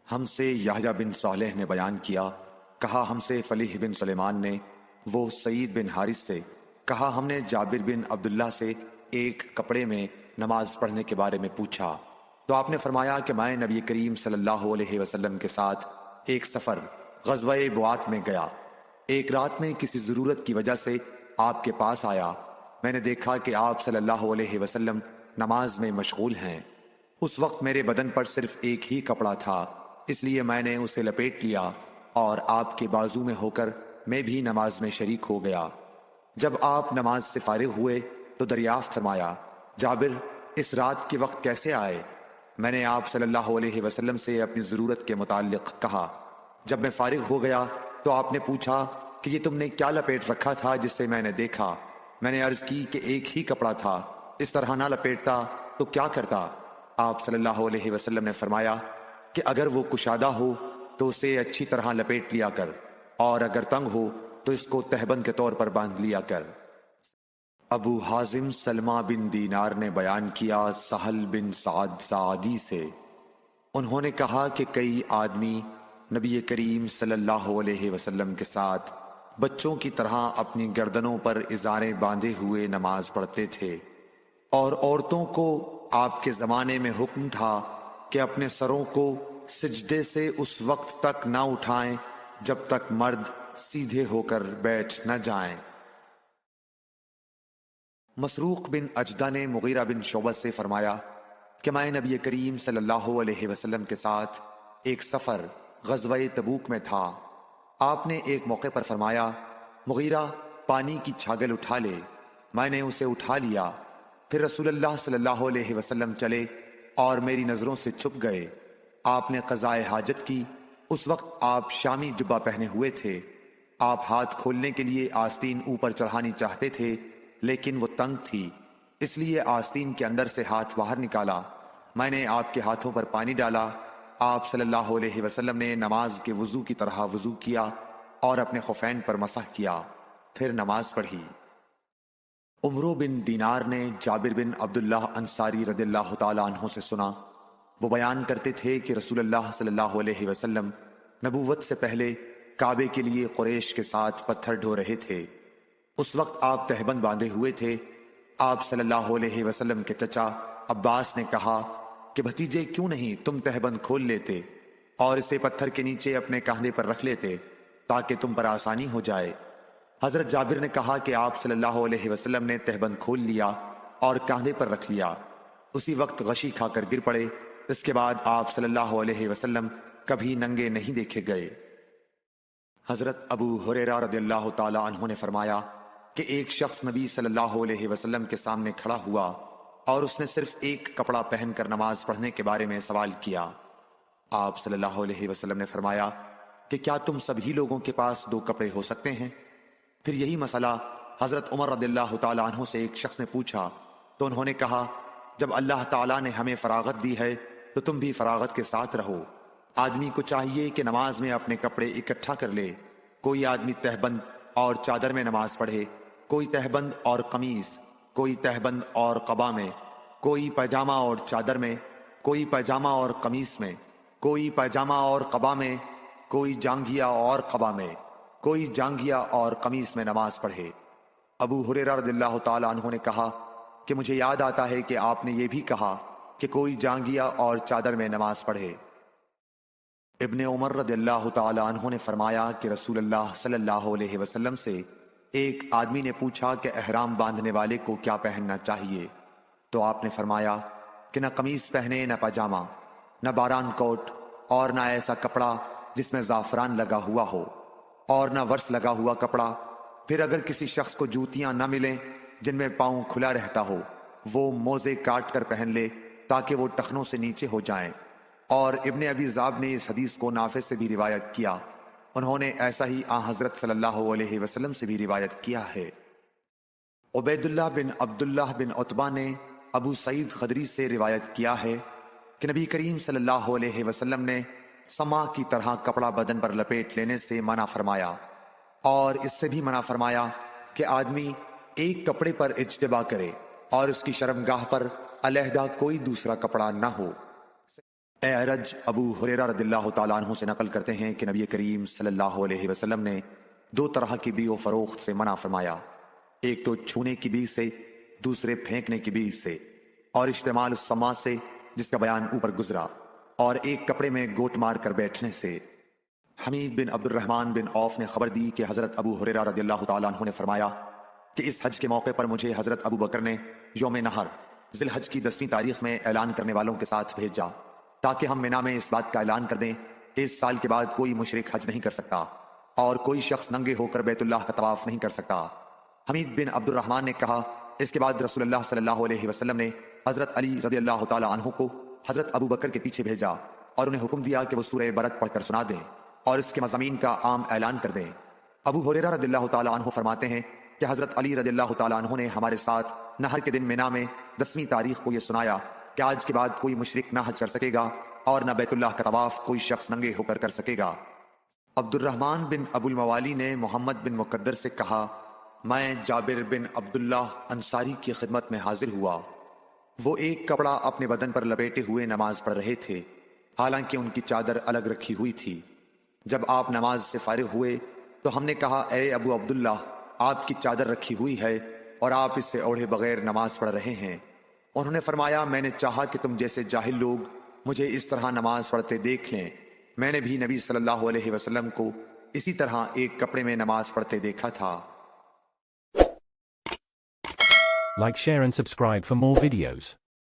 ہم سے یحییٰ بن صالح نے بیان کیا، کہا ہم سے فلیح بن سلیمان نے، وہ سعید بن حارث سے، کہا ہم نے جابر بن عبداللہ سے ایک کپڑے میں نماز پڑھنے کے بارے میں پوچھا تو آپ نے فرمایا کہ میں نبی کریم صلی اللہ علیہ وسلم کے ساتھ ایک سفر غزوہ بوات میں گیا۔ ایک رات میں کسی ضرورت کی وجہ سے آپ کے پاس آیا۔ میں نے دیکھا کہ آپ صلی اللہ علیہ وسلم نماز میں مشغول ہیں۔ اس وقت میرے بدن پر صرف ایک ہی کپڑا تھا، اس لیے میں نے اسے لپیٹ لیا اور آپ کے بازو میں ہو کر میں بھی نماز میں شریک ہو گیا۔ جب آپ نماز سے فارغ ہوئے تو دریافت فرمایا، جابر اس رات کے وقت کیسے آئے؟ میں نے آپ صلی اللہ علیہ وسلم سے اپنی ضرورت کے متعلق کہا۔ جب میں فارغ ہو گیا تو آپ نے پوچھا کہ یہ تم نے کیا لپیٹ رکھا تھا جسے میں نے دیکھا؟ میں نے عرض کی کہ ایک ہی کپڑا تھا، اس طرح نہ لپیٹتا تو کیا کرتا؟ آپ صلی اللہ علیہ وسلم نے فرمایا کہ اگر وہ کشادہ ہو تو اسے اچھی طرح لپیٹ لیا کر، اور اگر تنگ ہو تو اس کو تہبند کے طور پر باندھ لیا کر۔ ابو حازم سلمہ بن دینار نے بیان کیا سہل بن سعد سعدی سے، انہوں نے کہا کہ کئی آدمی نبی کریم صلی اللہ علیہ وسلم کے ساتھ بچوں کی طرح اپنی گردنوں پر ازاریں باندھے ہوئے نماز پڑھتے تھے، اور عورتوں کو آپ کے زمانے میں حکم تھا کہ اپنے سروں کو سجدے سے اس وقت تک نہ اٹھائیں جب تک مرد سیدھے ہو کر بیٹھ نہ جائیں۔ مسروق بن اجدہ نے مغیرہ بن شعبہ سے فرمایا کہ میں نبی کریم صلی اللہ علیہ وسلم کے ساتھ ایک سفر غزوہ تبوک میں تھا۔ آپ نے ایک موقع پر فرمایا، مغیرہ پانی کی چھاگل اٹھا لے۔ میں نے اسے اٹھا لیا، پھر رسول اللہ صلی اللہ علیہ وسلم چلے اور میری نظروں سے چھپ گئے۔ آپ نے قضائے حاجت کی۔ اس وقت آپ شامی جبہ پہنے ہوئے تھے۔ آپ ہاتھ کھولنے کے لیے آستین اوپر چڑھانی چاہتے تھے لیکن وہ تنگ تھی، اس لیے آستین کے اندر سے ہاتھ باہر نکالا۔ میں نے آپ کے ہاتھوں پر پانی ڈالا۔ آپ صلی اللہ علیہ وسلم نے نماز کے وضو کی طرح وضو کیا اور اپنے خفین پر مسح کیا، پھر نماز پڑھی۔ عمرو بن دینار نے جابر بن عبداللہ انصاری رضی اللہ تعالی عنہ سے سنا، وہ بیان کرتے تھے کہ رسول اللہ صلی اللہ علیہ وسلم نبوت سے پہلے کعبے کے لیے قریش کے ساتھ پتھر ڈھو رہے تھے۔ اس وقت آپ تہبند باندھے ہوئے تھے۔ آپ صلی اللہ علیہ وسلم کے چچا عباس نے کہا کہ بھتیجے کیوں نہیں تم تہبند کھول لیتے اور اسے پتھر کے نیچے اپنے کاندھے پر رکھ لیتے تاکہ تم پر آسانی ہو جائے۔ حضرت جابر نے کہا کہ آپ صلی اللہ علیہ وسلم نے تہبند کھول لیا اور کاندھے پر رکھ لیا، اسی وقت غشی کھا کر گر پڑے۔ اس کے بعد آپ صلی اللہ علیہ وسلم کبھی ننگے نہیں دیکھے گئے۔ حضرت ابو ہریرہ رضی اللہ تعالی عنہ نے فرمایا کہ ایک شخص نبی صلی اللہ علیہ وسلم کے سامنے کھڑا ہوا اور اس نے صرف ایک کپڑا پہن کر نماز پڑھنے کے بارے میں سوال کیا۔ آپ صلی اللہ علیہ وسلم نے فرمایا کہ کیا تم سبھی لوگوں کے پاس دو کپڑے ہو سکتے ہیں؟ پھر یہی مسئلہ حضرت عمر رضی اللہ تعالی عنہ سے ایک شخص نے پوچھا تو انہوں نے کہا، جب اللہ تعالیٰ نے ہمیں فراغت دی ہے تو تم بھی فراغت کے ساتھ رہو۔ آدمی کو چاہیے کہ نماز میں اپنے کپڑے اکٹھا کر لے۔ کوئی آدمی تہبند اور چادر میں نماز پڑھے، کوئی تہبند اور قمیص، کوئی تہبند اور قبا میں، کوئی پائجامہ اور چادر میں، کوئی پائجامہ اور قمیص میں، کوئی پائجامہ اور قبا میں، کوئی جانگھیا اور قبا میں، کوئی جانگھیا اور قمیص میں نماز پڑھے۔ ابو ہریرہ رضی اللہ تعالی عنہ نے کہا کہ مجھے یاد آتا ہے کہ آپ نے یہ بھی کہا کہ کوئی جانگھیا اور چادر میں نماز پڑھے۔ ابن عمر رضی اللہ تعالی عنہ نے فرمایا کہ رسول اللہ صلی اللہ علیہ وسلم سے ایک آدمی نے پوچھا کہ احرام باندھنے والے کو کیا پہننا چاہیے؟ تو آپ نے فرمایا کہ نہ قمیص پہنے نہ پاجامہ، نہ باران کوٹ، اور نہ ایسا کپڑا جس میں زعفران لگا ہوا ہو، اور نہ ورس لگا ہوا کپڑا۔ پھر اگر کسی شخص کو جوتیاں نہ ملیں جن میں پاؤں کھلا رہتا ہو، وہ موزے کاٹ کر پہن لے تاکہ وہ ٹخنوں سے نیچے ہو جائیں۔ اور ابن ابی ذئب نے اس حدیث کو نافع سے بھی روایت کیا، انہوں نے ایسا ہی حضرت صلی اللہ علیہ وسلم سے بھی روایت کیا ہے۔ عبید اللہ بن عبداللہ بن عتبہ نے ابو سعید خدری سے روایت کیا ہے کہ نبی کریم صلی اللہ علیہ وسلم نے سما کی طرح کپڑا بدن پر لپیٹ لینے سے منع فرمایا، اور اس سے بھی منع فرمایا کہ آدمی ایک کپڑے پر اجتبا کرے اور اس کی شرمگاہ پر علیحدہ کوئی دوسرا کپڑا نہ ہو۔ اعرج ابو ہریرہ رضی اللہ تعالیٰ عنہ سے نقل کرتے ہیں کہ نبی کریم صلی اللہ علیہ وسلم نے دو طرح کی بیع و فروخت سے منع فرمایا، ایک تو چھونے کی بیع سے، دوسرے پھینکنے کی بیع سے، اور اشتعمال السماع سے جس کا بیان اوپر گزرا، اور ایک کپڑے میں گوٹ مار کر بیٹھنے سے۔ حمید بن عبد الرحمن بن عوف نے خبر دی کہ حضرت ابو ہریرہ رضی اللہ تعالیٰ عنہ نے فرمایا کہ اس حج کے موقع پر مجھے حضرت ابو بکر نے یوم نہر ذی الحج کی 10ویں تاریخ میں اعلان کرنے والوں کے ساتھ بھیجا تاکہ ہم مینا میں اس بات کا اعلان کر دیں کہ اس سال کے بعد کوئی مشرک حج نہیں کر سکتا اور کوئی شخص ننگے ہو کر بیت اللہ کا طواف نہیں کر سکتا۔ حمید بن عبد الرحمن نے کہا، اس کے بعد رسول اللہ صلی اللہ علیہ وسلم نے حضرت علی رضی اللہ تعالیٰ عنہ کو حضرت ابو بکر کے پیچھے بھیجا اور انہیں حکم دیا کہ وہ سورہ برق پڑھ کر سنا دیں اور اس کے مضامین کا عام اعلان کر دیں۔ ابو ہریرہ رضی اللہ تعالیٰ عنہ فرماتے ہیں کہ حضرت علی رضی اللہ تعالیٰ عنہ نے ہمارے ساتھ نہر کے دن مینا میں 10ویں تاریخ کو یہ سنایا کہ آج کے بعد کوئی مشرک نہ حج کر سکے گا اور نہ بیت اللہ کا طواف کوئی شخص ننگے ہو کر سکے گا۔ عبد الرحمن بن ابو الموالی نے محمد بن مقدر سے کہا، میں جابر بن عبداللہ انصاری کی خدمت میں حاضر ہوا۔ وہ ایک کپڑا اپنے بدن پر لپیٹے ہوئے نماز پڑھ رہے تھے، حالانکہ ان کی چادر الگ رکھی ہوئی تھی۔ جب آپ نماز سے فارغ ہوئے تو ہم نے کہا، اے ابو عبداللہ، آپ کی چادر رکھی ہوئی ہے اور آپ اس سے اوڑھے بغیر نماز پڑھ رہے ہیں۔ انہوں نے فرمایا، میں نے چاہا کہ تم جیسے جاہل لوگ مجھے اس طرح نماز پڑھتے دیکھ لیں۔ میں نے بھی نبی صلی اللہ علیہ وسلم کو اسی طرح ایک کپڑے میں نماز پڑھتے دیکھا تھا۔ Like, share and subscribe for more videos.